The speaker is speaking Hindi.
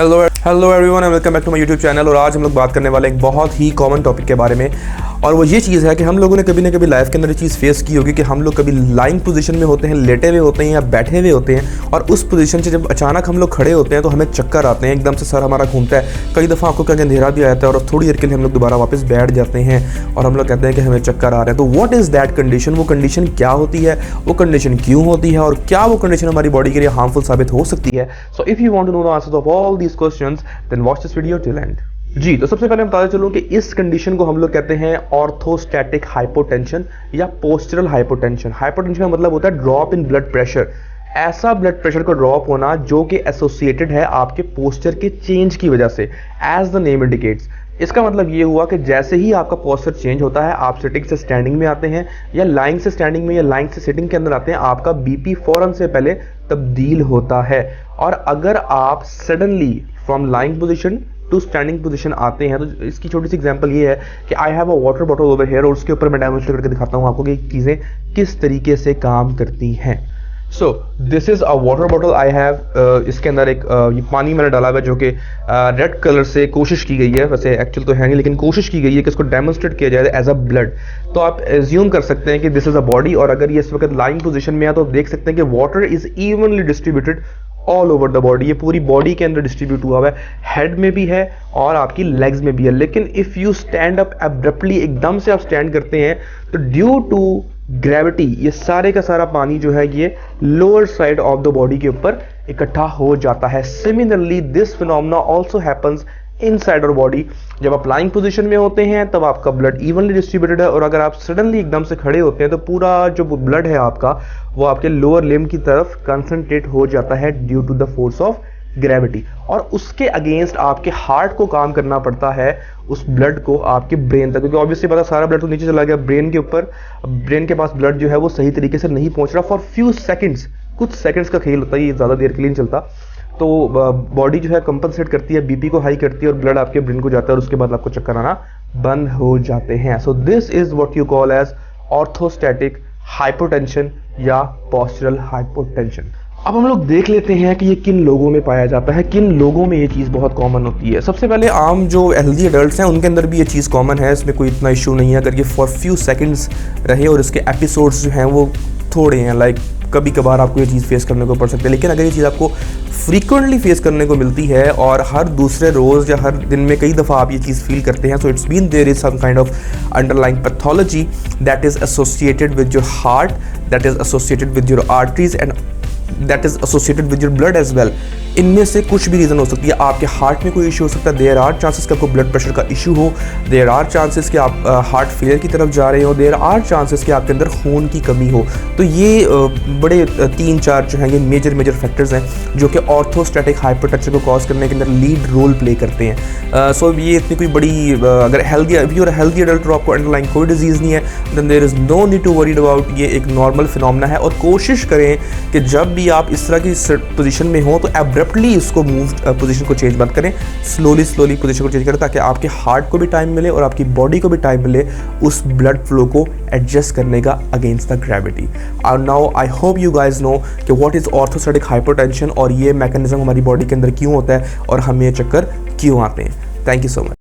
Hello everyone and welcome back to my YouTube channel. और आज हम लोग बात करने वाले एक बहुत ही कॉमन टॉपिक के बारे में, और वो ये चीज़ है कि हम लोगों ने कभी ना कभी लाइफ के अंदर ये चीज़ फेस की होगी कि हम लोग कभी लाइंग पोजीशन में होते हैं, लेटे हुए होते हैं या बैठे हुए होते हैं, और उस पोजीशन से जब अचानक हम लोग खड़े होते हैं तो हमें चक्कर आते हैं, एकदम से सर हमारा घूमता है, कई दफ़ा आंखों का अंधेरा भी आता है और थोड़ी देर के लिए हम लोग दोबारा वापस बैठ जाते हैं और हम लोग कहते हैं कि हमें चक्कर आ रहे हैं। तो व्हाट इज़ दैट कंडीशन? वो कंडीशन क्या होती है, वो कंडीशन क्यों होती है, और क्या वो कंडीशन हमारी बॉडी के लिए हार्मफुल साबित हो सकती है? So if you want to know the answers of all these questions then watch this video till end. जी, तो सबसे पहले मैं बताते चलूं कि इस कंडीशन को हम लोग कहते हैं ऑर्थोस्टैटिक हाइपोटेंशन या पोस्चरल हाइपोटेंशन। हाइपोटेंशन का मतलब होता है ड्रॉप इन ब्लड प्रेशर, ऐसा ब्लड प्रेशर का ड्रॉप होना जो कि एसोसिएटेड है आपके पोस्चर के चेंज की वजह से, एज द नेम इंडिकेट्स। इसका मतलब ये हुआ कि जैसे ही आपका पोस्चर चेंज होता है, आप सिटिंग से स्टैंडिंग में आते हैं या लाइंग से स्टैंडिंग में या लाइंग से सिटिंग के अंदर आते हैं, आपका बीपी फौरन से पहले तब्दील होता है। और अगर आप suddenly from lying position to standing position आते हैं, तो इसकी छोटी सी एग्जांपल ये है कि I have a water bottle over here, और उसके ऊपर मैं डेमोन्स्ट्रेट करके दिखाता हूँ आपको कि चीज़ें किस तरीके से काम करती हैं। So this is a water bottle I have. इसके अंदर एक ये पानी मैंने डाला हुआ है जो कि रेड कलर से कोशिश की गई है, वैसे एक्चुअल तो है नहीं, लेकिन कोशिश की गई है कि इसको डेमोन्स्ट्रेट किया जाए एज अ ब्लड। तो आप एज्यूम कर सकते हैं कि दिस इज अ बॉडी, और अगर ये इस वक्त लाइंग पोजीशन में है तो देख सकते हैं कि water is evenly distributed all over the body. ये पूरी बॉडी के अंदर डिस्ट्रीब्यूट हुआ है, हेड में भी है और आपकी लेग्स में भी है। लेकिन if you stand up abruptly, एकदम से आप स्टैंड करते हैं, तो ड्यू टू ग्रेविटी ये सारे का सारा पानी जो है ये lower side of the body के ऊपर इकट्ठा हो जाता है। Similarly this phenomena also happens inside our body. जब आप लाइंग पोजीशन में होते हैं तब आपका ब्लड इवनली डिस्ट्रीब्यूटेड है, और अगर आप सडनली एकदम से खड़े होते हैं तो पूरा जो ब्लड है आपका वो आपके लोअर लिम्ब की तरफ कंसंट्रेट हो जाता है due to the force of gravity. और उसके अगेंस्ट आपके हार्ट को काम करना पड़ता है उस ब्लड को आपके ब्रेन तक, क्योंकि ऑब्वियसली पता सारा ब्लड तो नीचे चला गया ब्रेन के ऊपर, ब्रेन के पास ब्लड जो है वो सही तरीके से नहीं पहुंच रहा फॉर फ्यू सेकंड्स। कुछ सेकंड्स का खेल होता है, ये ज़्यादा देर के लिए नहीं चलता। तो बॉडी जो है कंपनसेट करती है, बीपी को हाई करती है और ब्लड आपके ब्रेन को जाता है, और उसके बाद आपको चक्कर आना बंद हो जाते हैं। So this is what you call as orthostatic hypotension या पोस्चरल हाइपोटेंशन। अब हम लोग देख लेते हैं कि ये किन लोगों में पाया जाता है, किन लोगों में ये चीज़ बहुत कॉमन होती है। सबसे पहले आम जो हेल्दी एडल्ट्स हैं उनके अंदर भी ये चीज़ कॉमन है, इसमें कोई इतना इशू नहीं है अगर ये फॉर फ्यू सेकंड्स रहे और इसके एपिसोड्स जो हैं वो थोड़े हैं, लाइक कभी कभार आपको ये चीज़ फेस करने को पड़ सकती है। लेकिन अगर ये चीज़ आपको फ्रीक्वेंटली फेस करने को मिलती है और हर दूसरे रोज़ या हर दिन में कई दफ़ा आप ये चीज़ फील करते हैं, so it's been there is some kind of underlying pathology that is associated with your heart, that is associated with your arteries and that is associated with your blood as well. इनमें से कुछ भी रीज़न हो सकती है। आपके हार्ट में कोई इशू हो सकता है, देयर आर चांसेस कि आपको ब्लड प्रेशर का इशू हो, देयर आर चांसेस कि आप हार्ट फेलियर की तरफ जा रहे हो, देयर आर चांसेस कि आपके अंदर खून की कमी हो। तो ये बड़े 3-4 जो हैं ये मेजर फैक्टर्स हैं जो कि ऑर्थोस्टैटिक हाइपोटेंशन को कॉज करने के अंदर लीड रोल प्ले करते हैं। सो ये इतनी कोई बड़ी अगर हेल्दी हेल्दी एडल्ट और आपको अंडरलाइन कोई डिजीज़ नहीं है, then there is no need to worried about. ये एक नॉर्मल फिनोमेना है, और कोशिश करें कि जब भी आप इस तरह की पोजीशन में हो तो एब्रप्टली इसको पोजीशन को चेंज मत करें, स्लोली पोजीशन को चेंज करें, ताकि आपके हार्ट को भी टाइम मिले और आपकी बॉडी को भी टाइम मिले उस ब्लड फ्लो को एडजस्ट करने का अगेंस्ट द ग्रेविटी। और now I hope you guys know कि व्हाट इज ऑर्थोस्टैटिक हाइपोटेंशन और ये मैकेनिज्म हमारी बॉडी के अंदर क्यों होता है और हमें ये चक्कर क्यों आते हैं। Thank you so much.